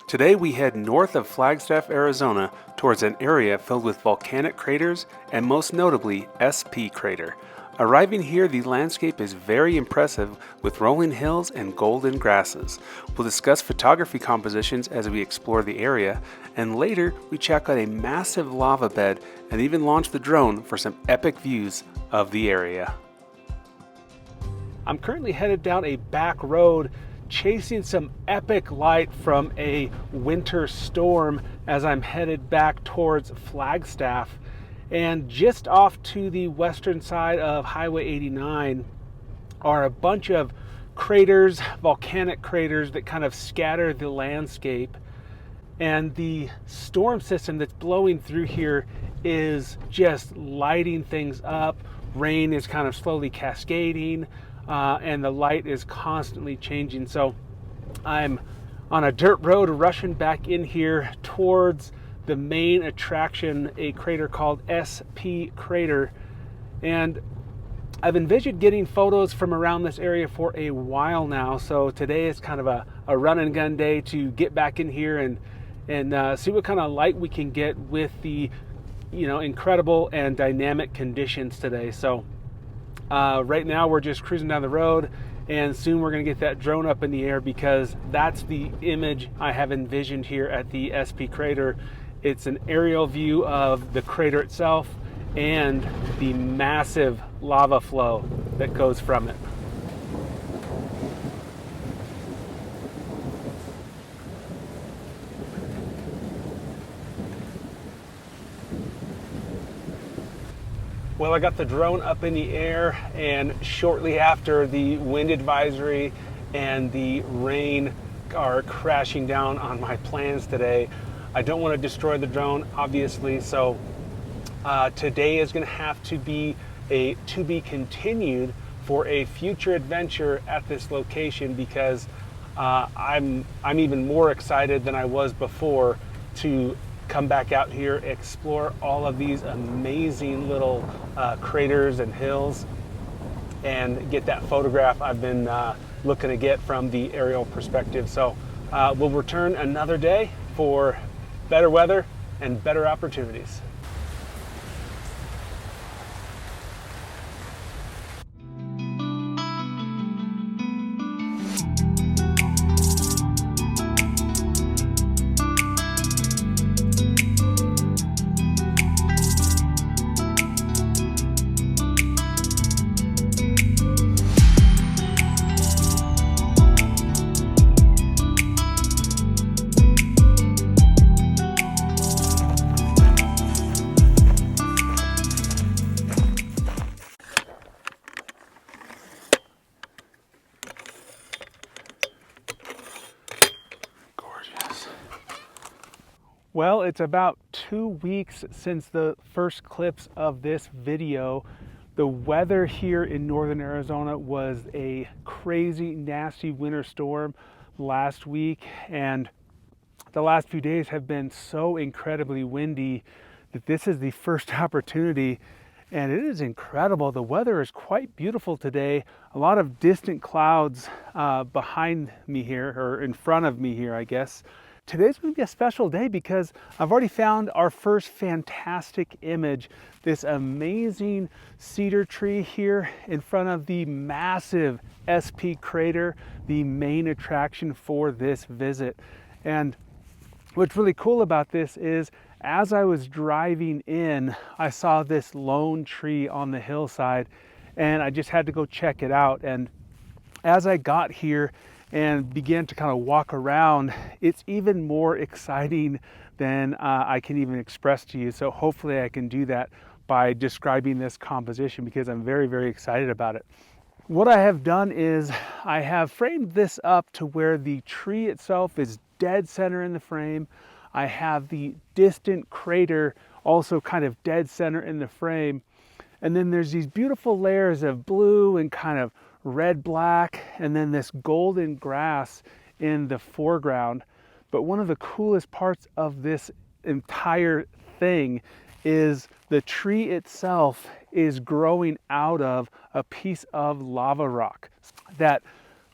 Today we head north of Flagstaff, Arizona towards an area filled with volcanic craters and most notably SP crater. Arriving here, the landscape is very impressive with rolling hills and golden grasses. We'll discuss photography compositions as we explore the area, and later we check out a massive lava bed and even launch the drone for some epic views of the area. I'm currently headed down a back road chasing some epic light from a winter storm as I'm headed back towards Flagstaff. And just off to the western side of Highway 89 are a bunch of craters, volcanic craters that kind of scatter the landscape. And the storm system that's blowing through here is just lighting things up. Rain is kind of slowly cascading. And the light is constantly changing. So I'm on a dirt road rushing back in here towards the main attraction, a crater called SP crater. And I've envisioned getting photos from around this area for a while now. So today is kind of a run and gun day to get back in here and see what kind of light we can get with the incredible and dynamic conditions today. So right now we're just cruising down the road, and soon we're going to get that drone up in the air because that's the image I have envisioned here at the SP crater. It's an aerial view of the crater itself and the massive lava flow that goes from it. Well, I got the drone up in the air, and shortly after, the wind advisory and the rain are crashing down on my plans today. I don't want to destroy the drone, obviously, so today is going to have to be a to be continued for a future adventure at this location because I'm even more excited than I was before to come back out here, explore all of these amazing little craters and hills, and get that photograph I've been looking to get from the aerial perspective. So we'll return another day for better weather and better opportunities. Well, it's about 2 weeks since the first clips of this video. The weather here in northern Arizona was a crazy, nasty winter storm last week, and the last few days have been so incredibly windy that this is the first opportunity, and it is incredible. The weather is quite beautiful today. A lot of distant clouds behind me here, or in front of me here, I guess. Today's going to be a special day because I've already found our first fantastic image. This amazing cedar tree here in front of the massive SP crater, the main attraction for this visit. And what's really cool about this is as I was driving in, I saw this lone tree on the hillside and I just had to go check it out. And as I got here and began to kind of walk around, it's even more exciting than I can even express to you. So hopefully I can do that by describing this composition because I'm very, very excited about it. What I have done is I have framed this up to where the tree itself is dead center in the frame. I have the distant crater also kind of dead center in the frame. And then there's these beautiful layers of blue and kind of red black, and then this golden grass in the foreground. But one of the coolest parts of this entire thing is the tree itself is growing out of a piece of lava rock. That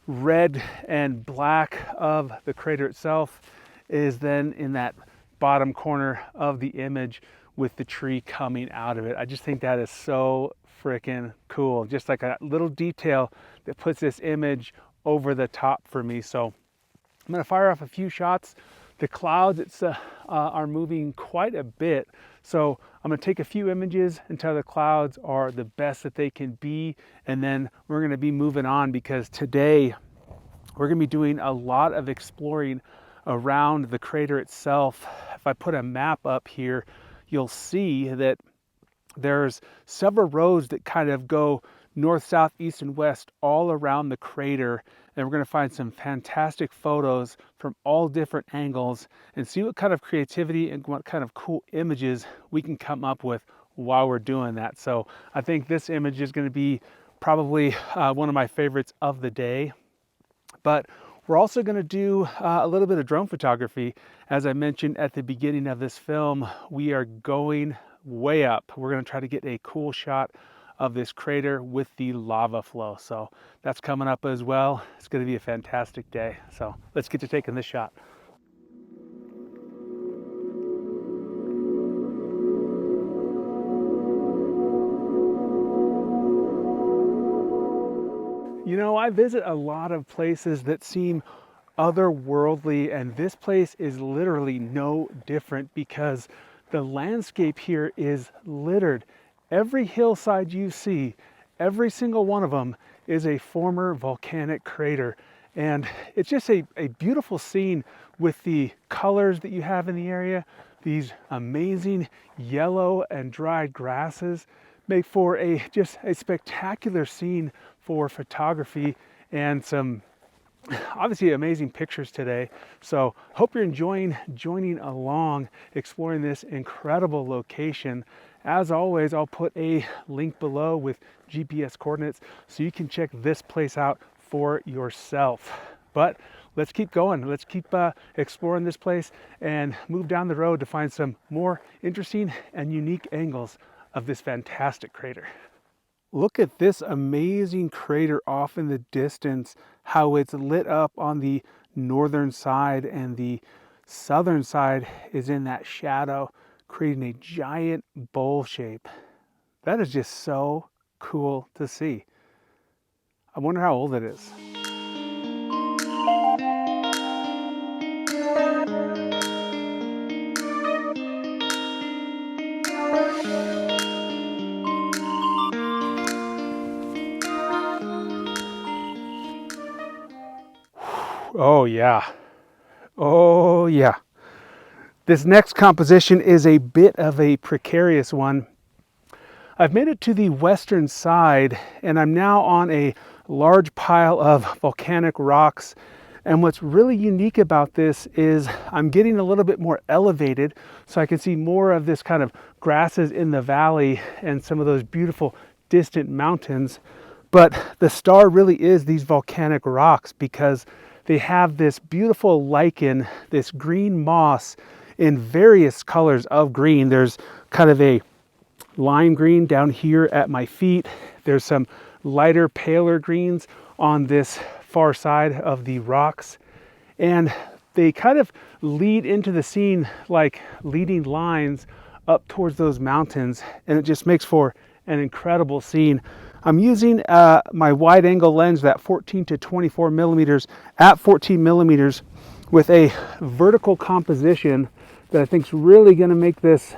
red and black of the crater itself is then in that bottom corner of the image with the tree coming out of it. I just think that is so freaking cool. Just like a little detail that puts this image over the top for me. So I'm gonna fire off a few shots. The clouds are moving quite a bit. So I'm gonna take a few images until the clouds are the best that they can be. And then we're gonna be moving on, because today we're gonna be doing a lot of exploring around the crater itself. If I put a map up here, you'll see that there's several roads that kind of go north, south, east, and west all around the crater. And we're going to find some fantastic photos from all different angles and see what kind of creativity and what kind of cool images we can come up with while we're doing that. So I think this image is going to be probably one of my favorites of the day. But we're also going to do a little bit of drone photography. As I mentioned at the beginning of this film, we are going way up. We're going to try to get a cool shot of this crater with the lava flow. So that's coming up as well. It's going to be a fantastic day. So let's get to taking this shot. You know, I visit a lot of places that seem otherworldly, and this place is literally no different, because the landscape here is littered. Every hillside you see, every single one of them is a former volcanic crater. And it's just a beautiful scene with the colors that you have in the area. These amazing yellow and dried grasses make for just a spectacular scene for photography, and some obviously amazing pictures today. So hope you're enjoying joining along, exploring this incredible location. As always, I'll put a link below with GPS coordinates so you can check this place out for yourself. But let's keep going. Let's keep exploring this place and move down the road to find some more interesting and unique angles of this fantastic crater. Look at this amazing crater off in the distance, how it's lit up on the northern side, and the southern side is in that shadow, creating a giant bowl shape. That is just so cool to see. I wonder how old it is. Oh yeah. Oh yeah. This next composition is a bit of a precarious one. I've made it to the western side, and I'm now on a large pile of volcanic rocks. And what's really unique about this is I'm getting a little bit more elevated, so I can see more of this kind of grasses in the valley and some of those beautiful distant mountains. But the star really is these volcanic rocks, because they have this beautiful lichen, this green moss in various colors of green. There's kind of a lime green down here at my feet. There's some lighter, paler greens on this far side of the rocks. And they kind of lead into the scene like leading lines up towards those mountains. And it just makes for an incredible scene. I'm using my wide angle lens, that 14 to 24 millimeters at 14 millimeters, with a vertical composition that I think is really going to make this,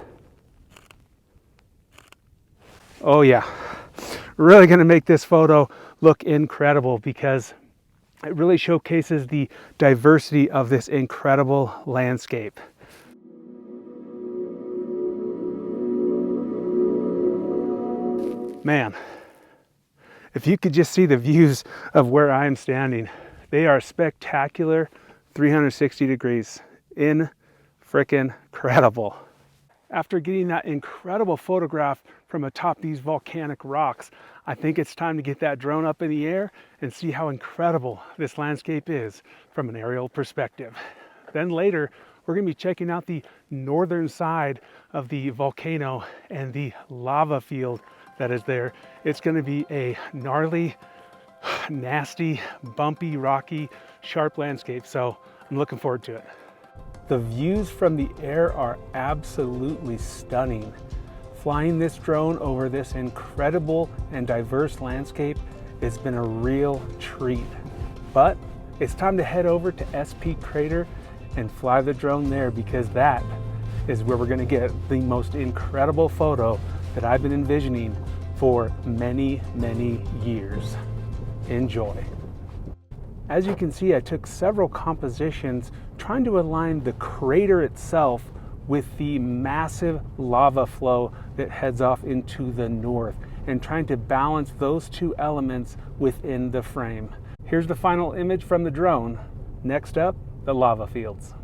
oh yeah, really going to make this photo look incredible, because it really showcases the diversity of this incredible landscape. Man, if you could just see the views of where I am standing, they are spectacular, 360 degrees, frickin' incredible. After getting that incredible photograph from atop these volcanic rocks, I think it's time to get that drone up in the air and see how incredible this landscape is from an aerial perspective. Then later, we're gonna be checking out the northern side of the volcano and the lava field that is there. It's gonna be a gnarly, nasty, bumpy, rocky, sharp landscape. So I'm looking forward to it. The views from the air are absolutely stunning. Flying this drone over this incredible and diverse landscape has been a real treat. But it's time to head over to SP Crater and fly the drone there, because that is where we're going to get the most incredible photo that I've been envisioning for many, many years. Enjoy. As you can see, I took several compositions trying to align the crater itself with the massive lava flow that heads off into the north, and trying to balance those two elements within the frame. Here's the final image from the drone. Next up, the lava fields.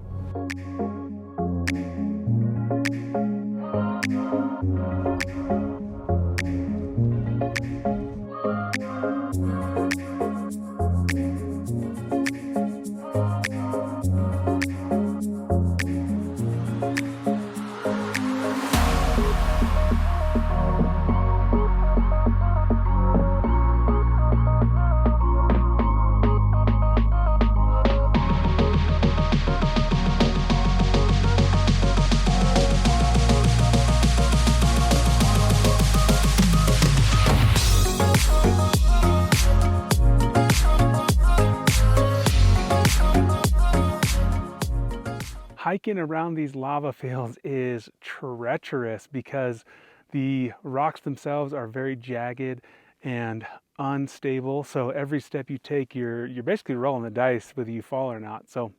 Hiking around these lava fields is treacherous because the rocks themselves are very jagged and unstable. So every step you take, you're basically rolling the dice whether you fall or not. So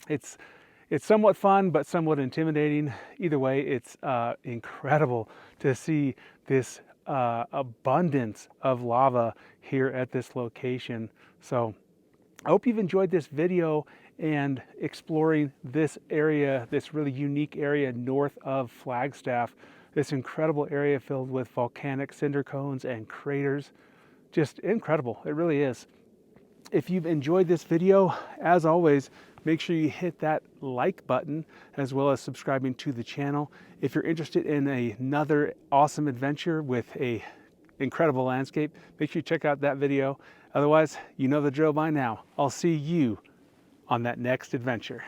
it's somewhat fun, but somewhat intimidating. Either way, it's incredible to see this abundance of lava here at this location. So I hope you've enjoyed this video and exploring this area, this really unique area north of Flagstaff, this incredible area filled with volcanic cinder cones and craters. Just incredible, it really is. If you've enjoyed this video, as always, make sure you hit that like button, as well as subscribing to the channel. If you're interested in another awesome adventure with a incredible landscape, make sure you check out that video. Otherwise, you know the drill by now. I'll see you on that next adventure.